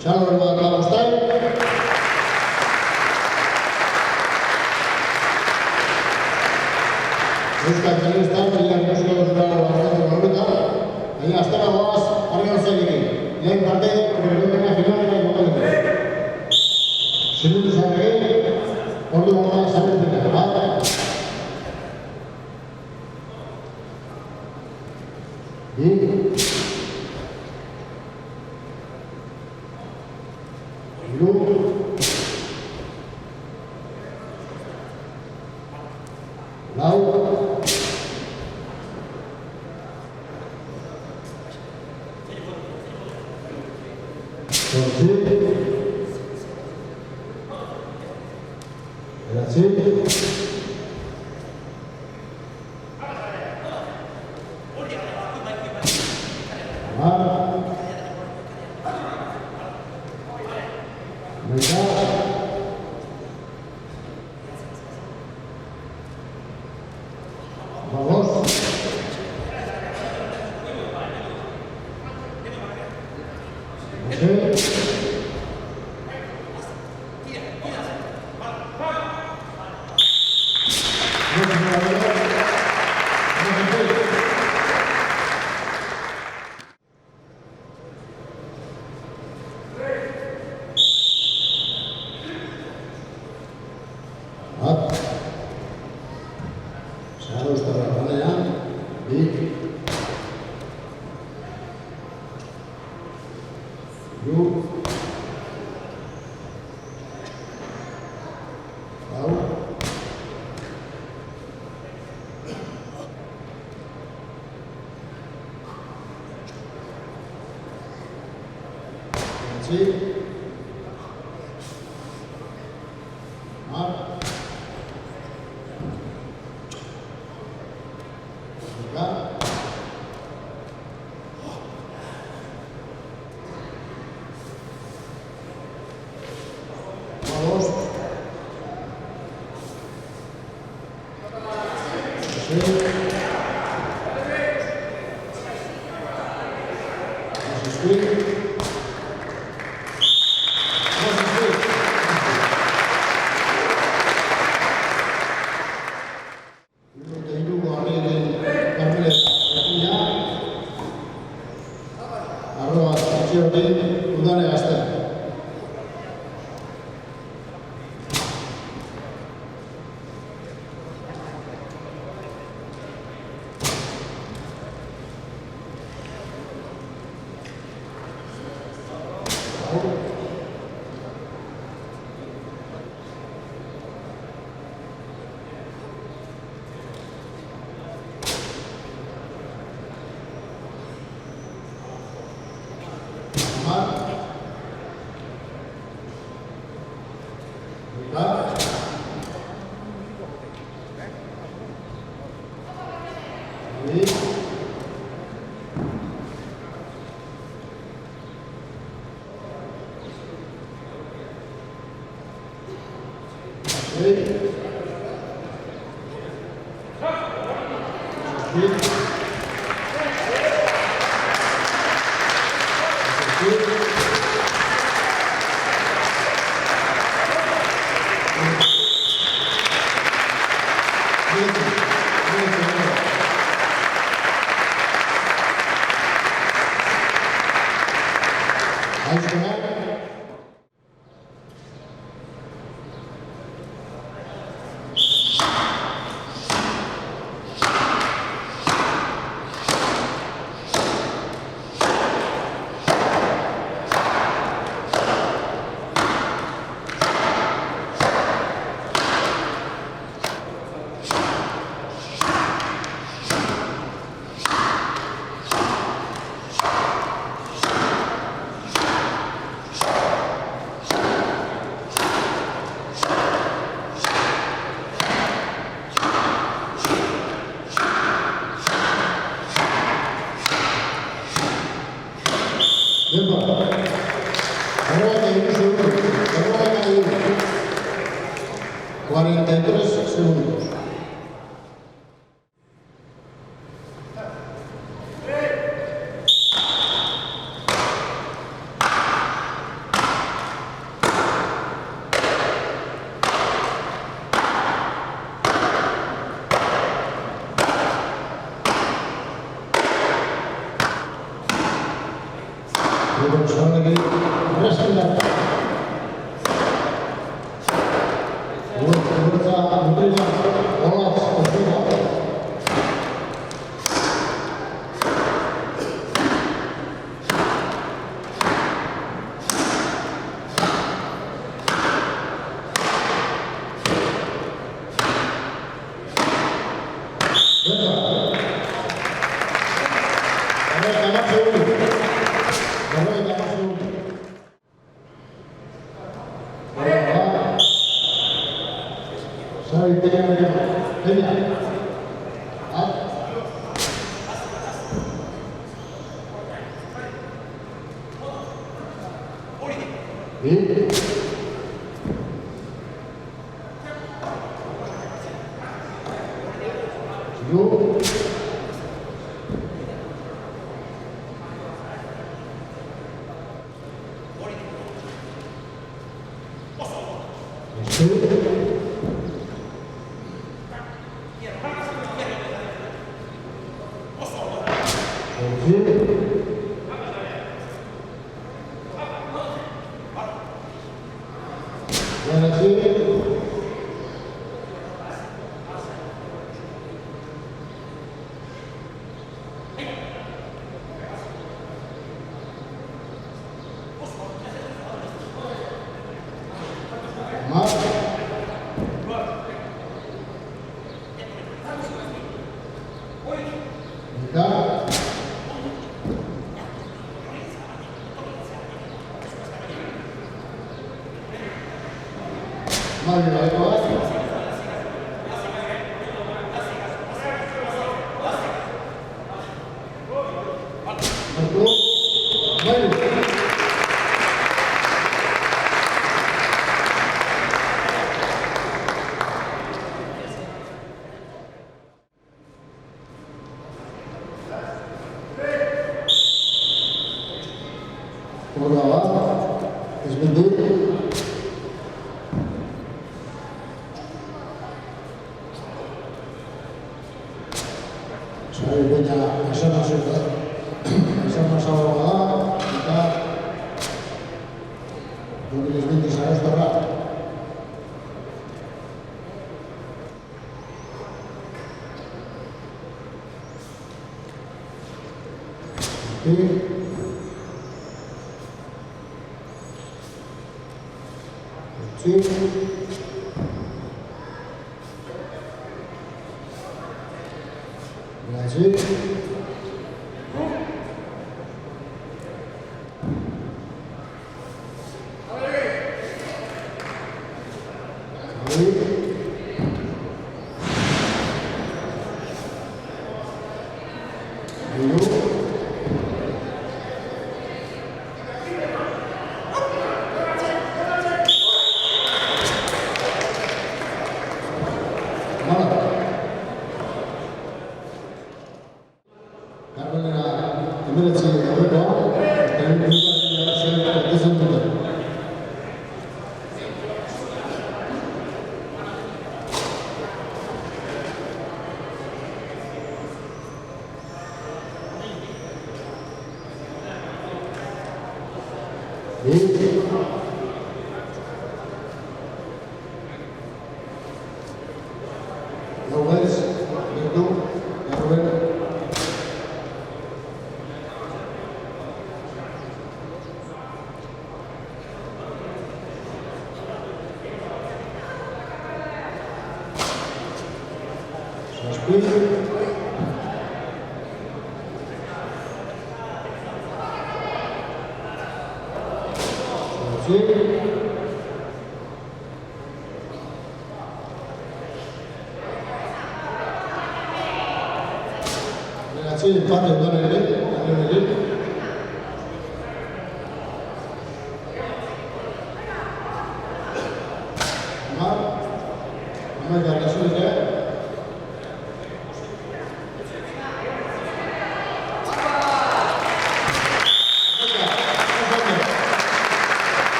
Shalom Ramostai. Euskal Telebistan, Lian Musiko Dozura Bastatu Gaurita, baina aztara goaz, harri hortzelik. Lehen parte, berrundena finalera ikotaliko. Segundu zarregi, ordu goma zabertzena. Bi. Hiru. Lau. Zortzi. Bederatzi. 이번 시원하게 그렇습니다. 이번 문들이가 올라왔습니다.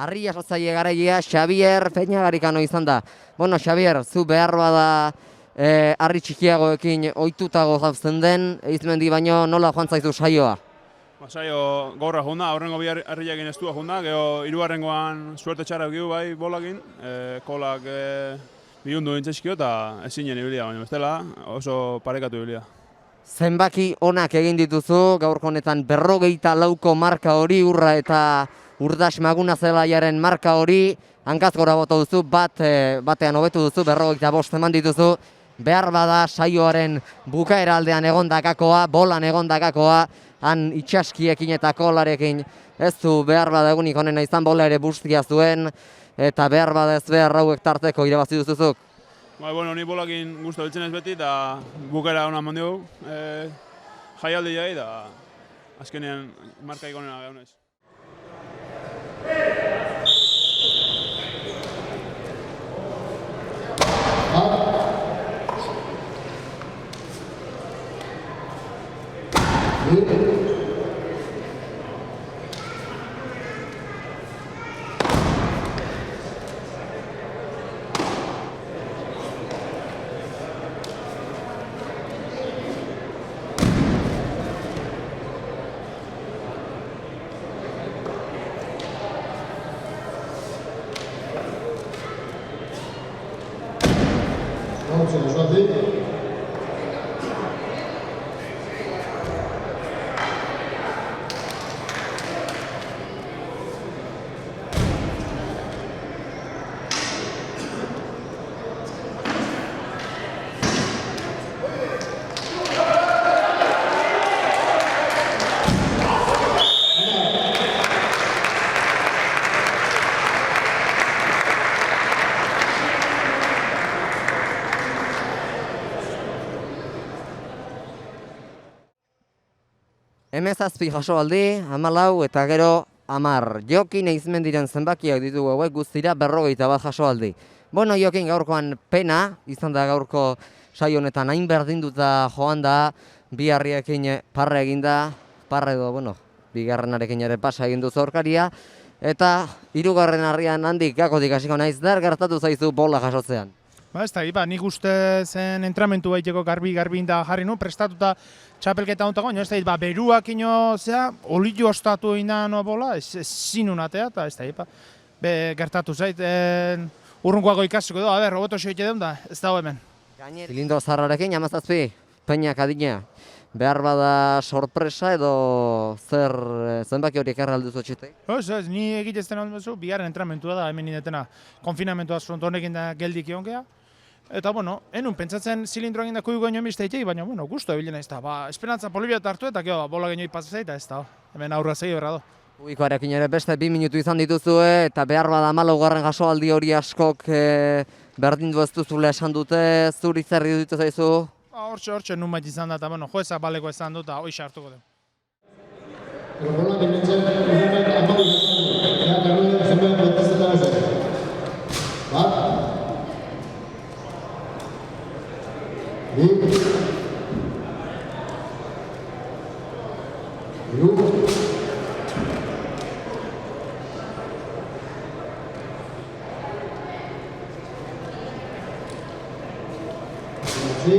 Arri jasotzaile garaia Xabier Peñagarikano izan da. Bueno, Xabier, zu behar bada arri txikiagoekin ohitutago zauzten den, Eizmendi baino nola joan zaizu saioa? Saio gaurra juna, horrengo bi harriakin ez du juna, gero hirugarrengoan suerte txarra giu bai bolakin, kolak bihundu nintzeskio eta ezinen ibilia, baina bestela oso parekatu ibilia. Zenbaki onak egin dituzu, gaurko honetan 54ko marka hori, urra eta Urdas Maguna zelaiaren marka hori, hankaz gora bota duzu, batean hobetu duzu, 55 eman dituzu, behar bada saioaren bukaera aldean egondakakoa, bolan egondakakoa, han itxaskiekin eta kolarekin ez du behar bada egunik honena izan, bola ere bustia zuen, eta behar bada ez behar hauek tarteko irabazi duzuzuk. Bueno, ni bolakin guztu biltzen ez beti, eta bukaera hona mandigu, jaialdi jai, eta azkenean marka ikonena geunez. Hemezazpi jaso aldi, 14 eta gero 10. Jokin Eizmendiren zenbakiak ditugu hauek guztira 51 jaso aldi. Bueno, Jokin gaurkoan pena, izan da gaurko saio honetan hain berdinduta joan da, bi harriekin parra eginda, parra edo, bueno, bigarrenarekin ere pasa egin du aurkaria, eta hirugarren harrian handik gakotik hasiko naiz, zer gertatu zaizu bola jasotzean? Ez da, nik uste zen entramentu baiteko garbi da jarri nu, prestatuta txapelketa honetako, ez da, beruak ino, olio ostatu inan bola, ez zinun atea, eta ez da, gertatu zait, urrunkoago ikasiko du, hobeto xoite deun da, ez dago hemen. Zilindro zarrarekin, 17, Peñak adina, behar bada sorpresa edo zer zenbaki horiek erralduzu txite? Ez, ni egitezten hon bezu, bigarren entramentua da, hemen indetena konfinamentua zonto honekin da geldik egonkea. Eta, bueno, enun pentsatzen zilindroa egin da kuigo genioen bizteitei, baina, bueno, gustu ebilen ez da. Esperantza Bolivia hartu eta gero bola genioi pasazeita ez da. Hemen aurra segi berra do. Kuikoarekin ere beste 2 minutu izan dituzue eta behar bada 14. jasoaldi hori askok berdindu ez duzula esan dute, zuri zer iruditu zaizu? Hortxe nun bait izan da, eta, bueno, joezak baleko izan du eta hoxe hartuko du. Sí.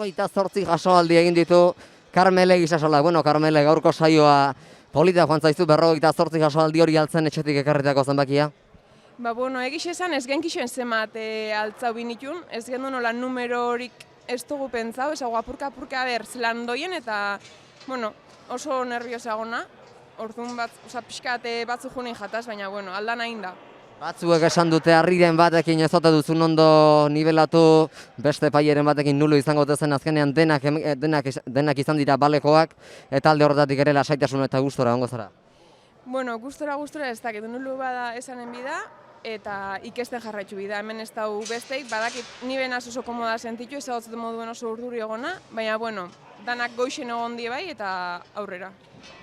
58 jasoaldi egin ditu Karmele Gisasola. Bueno, Karmele, gaurko saioa polita joan zaizu 58 jasoaldi hori altzen etxetik ekarritako zenbakia? Ba, bueno, egiz esan ez genkixen zemat altzau binitun, ez gendu nola numero horik ez dugu pentsau, ezago apurka ber zelan doien eta, bueno, oso nerviosa gona, orduan pixkat batzu junin jataz, baina, bueno, aldan hain da. Batzuek esan dute harriren batekin ez ote duzun ondo nivelatu, beste paieren batekin nulu izango zen azkenean denak izan dira balekoak, eta alde horretatik ere lasaitasun eta gustora ongo zara. Bueno, gustora ez dakit, nulu bada esanen bida, eta ikesten jarraitzu bida, hemen ez dau besteik, badakit ni benaz oso komoda sentitu, ezagutzen moduen oso urduri egona, baina, bueno, danak goixen egon die bai eta aurrera.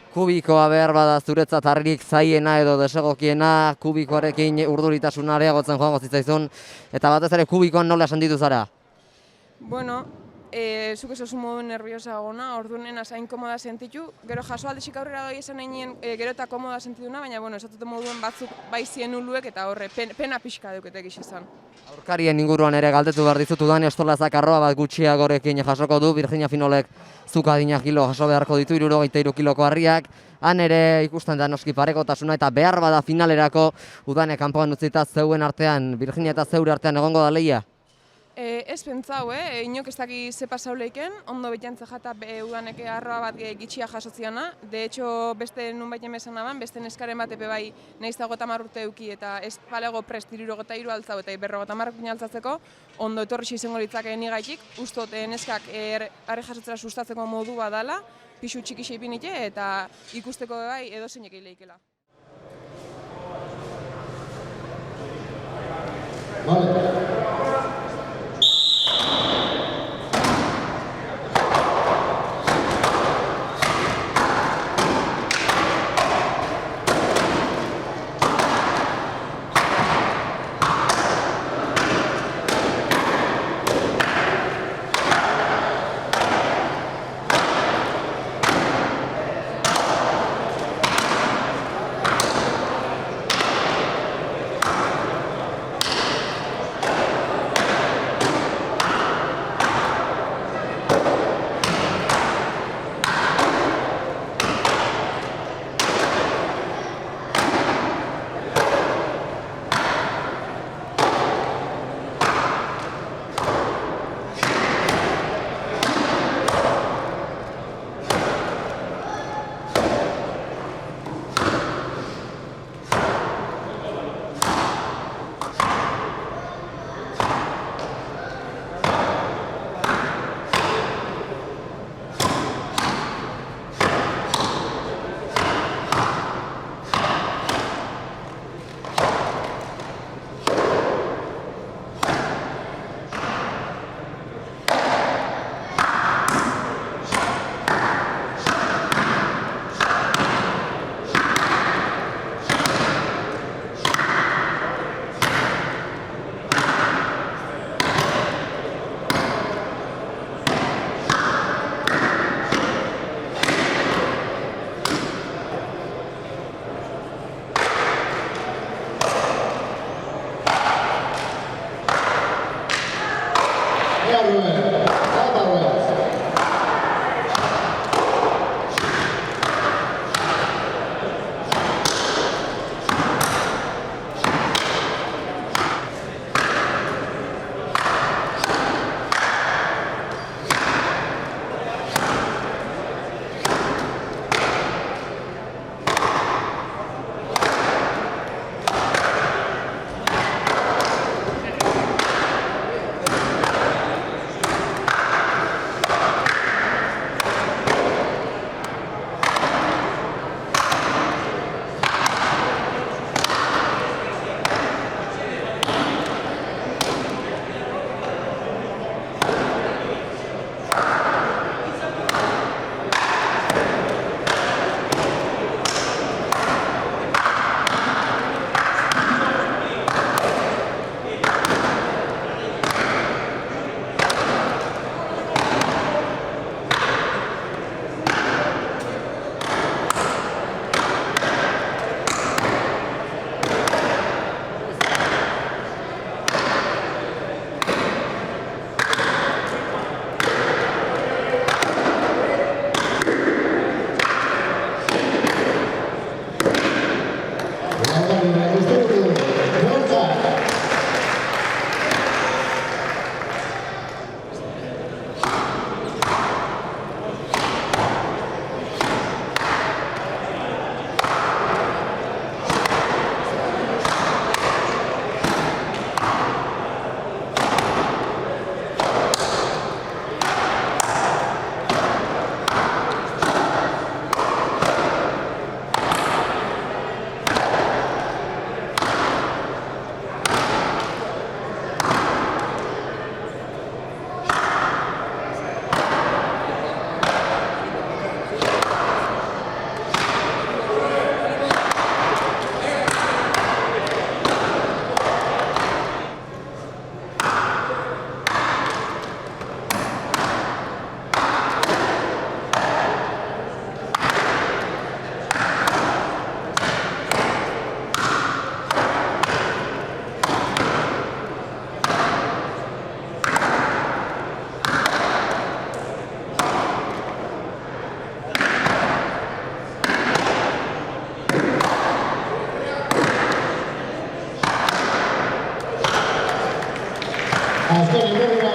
Kubikoa behar bada zuretzat harririk zaiena edo desegokiena, kubikoarekin urduritasuna areagotzen joango zitzaizun, eta batez ere kubikoan nola sentitu zara? Bueno, zuk ez oso modu nerviosa gona, orduan hain komoda sentitu, gero jasoaldexik aurrera doi esan egin gero eta komoda sentituna, baina bueno, esatute moduen batzuk bai zien uluek eta horre, pena pixka deuketek izan. Aurkarien inguruan ere galdetu behar dizutu Dani Ostolazak arroa bat gutxiagorekin jasoko du, Virginia Finolek zuka adina kilo jaso beharko ditu, 73 kiloko harriak, han ere ikusten da noski parekotasuna eta behar bada finalerako Udane kanpoan utzita zeuen artean, Virginia eta zeure artean egongo da lehia? Ez pentsau, inok ez daki ze pasau leiken, ondo betjantza jata Udaneke arroa bat gitxia jasotziana. De hecho, beste nun baiten besan aban, beste neskaren bat epe bai nahiz dago 10 urte euki eta ez palego prest 73 altzau eta 50 altzatzeko, ondo etorri izango litzake nigaitik, ustot neskak harri jasotzera sustatzeko modu badala, pixu txikixe ipinite eta ikusteko bai edo zeinek eileikela. Vale. Azken inberrura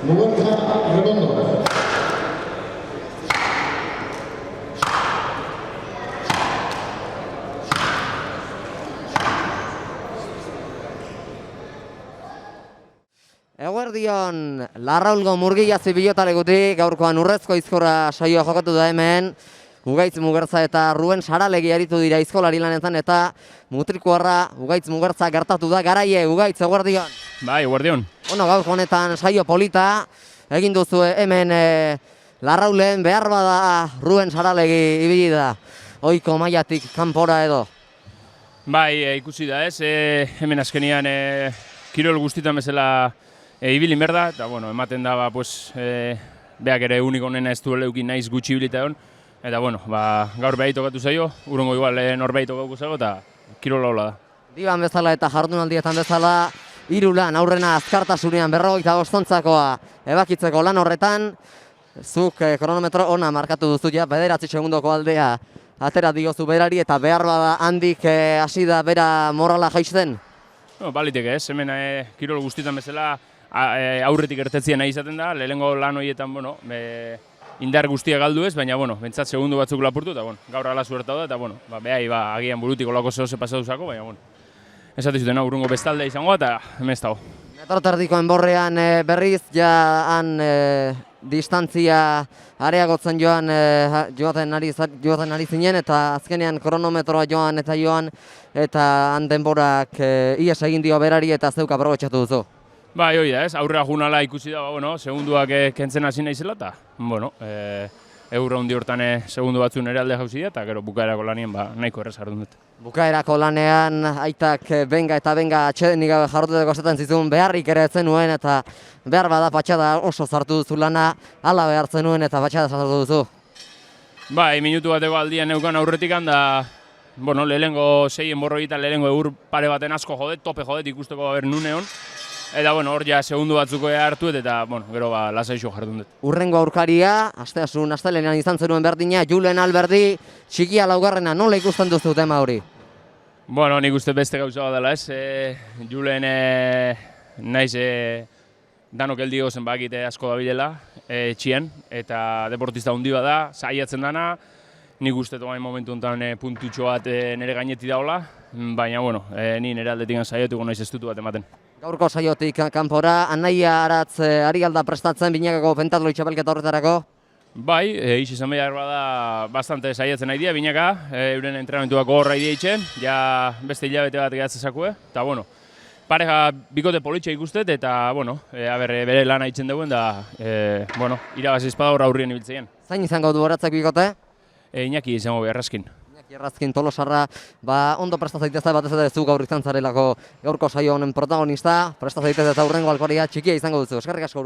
Mugurtza. Eguerdion, Larraulgo Murgia Zibilotalekutik gaurkoan urrezko izkorra saioa jokatu da hemen. Ugaitz Mugertza eta Ruben Saralegi aritu dira izkolari lanetan eta Mutrikuarra Ugaitz Mugertza gertatu da. Garaie, Ugaitz, eguerdion. Bai, eguerdion. Gaur honetan saio polita, egin duzu hemen Larraulen behar bada Ruben Saralegi ibili da. Ohiko mailatik kanpora edo. Bai, ikusi da ez, hemen azkenian kirol guztietan bezala ibili merda, eta bueno, ematen da, beak ere unik onena ez duela eukin naiz gutxi ibilita egon, eta bueno, gaur behar tokatu zaio, urrengo igual norbait tokatu zaio, eta kirola hola da. Diban bezala eta jardunaldietan bezala, 3 lan aurrena azkartasunean 55 ebakitzeko lan horretan, zuk kronometro ona markatu duzu ja, 9 segundoko aldea atera diozu berari eta behar bada handik hasi da bera morala jaisten? Baliteke ez, hemen kirol guztietan bezala aurretik ertetzia nahi izaten da, lehenengo lan horietan, indar guztia galdu ez, baina, bentsat segundu batzuk lapurtu, eta, gaur ala zuertau da, eta, behai, agian burutik olako zehose pasaduzako, baina, esate zuten, urrungo bestalde izango, eta hemen ez dago. Metroterdiko enborrean berriz, ja han distantzia areagotzen joaten ari zinen, eta azkenean kronometroa joan, eta han denborak ies egin dio berari eta zeuk aprobetxatu duzu. Bai, hori da ez, aurrera junala ikusi da, segunduak kentzen hasi naizela, eta, eurra hundi hortan segundu batzun ere alde jauzi da, eta gero bukaerako lanien nahiko errez jardun dut. Bukaerako lanean, aitak benga eta benga atxedenik jarduteko esaten zizun beharrik ere zenuen, eta behar bada patxada oso zartu duzu lana, ala behar zenuen eta patxada zartu duzu. Bai, minutu bateko aldian neukan aurretik da, lehenengo 6 enborro egiten lehenengo eur pare baten asko jodet, tope jodet ikusteko nuneon. Eta, hor ja segundu batzuko hartu eta, gero lasaixo jardun dut. Urrengo aurkaria, astelenean izan zenuen berdina, Julen Alberdi, txikia laugarrena, nola ikusten duzu tema hori? Nik uste beste gauza bat dela ez, Julen naiz danok heldi gozen bakite asko da bilela, txien, eta deportista hundi bat da, saiatzen dana, nik uste tomain momentu honetan puntutxo bat nire gainetik daola, baina, ni nire aldetikan saiatuko naiz estutu bat ematen. Gaurko saiotik kanpora, Anaia Aratz ari alda prestatzen binakako pentatloi txapelketa horretarako? Bai, izan behar bada bastante saiatzen nahi dira binaka, euren entrenamentuak horra idea itxen, ja beste hilabete bat gehatzen zakue, eta pareja bikote politxe ikustet, eta bere lana itxen duguen, da irabaz izpada horra aurrien ibiltzeien. Zain izango du horatzak bikote? Iñaki izango Errazkin. Errazkin Tolosarra, ondo presta zaitez batez ere zu gaur izan zarelako gaurko saio honen protagonista, presta zaitez eta urrengo alkoria txikia izango duzu. Eskerrik asko.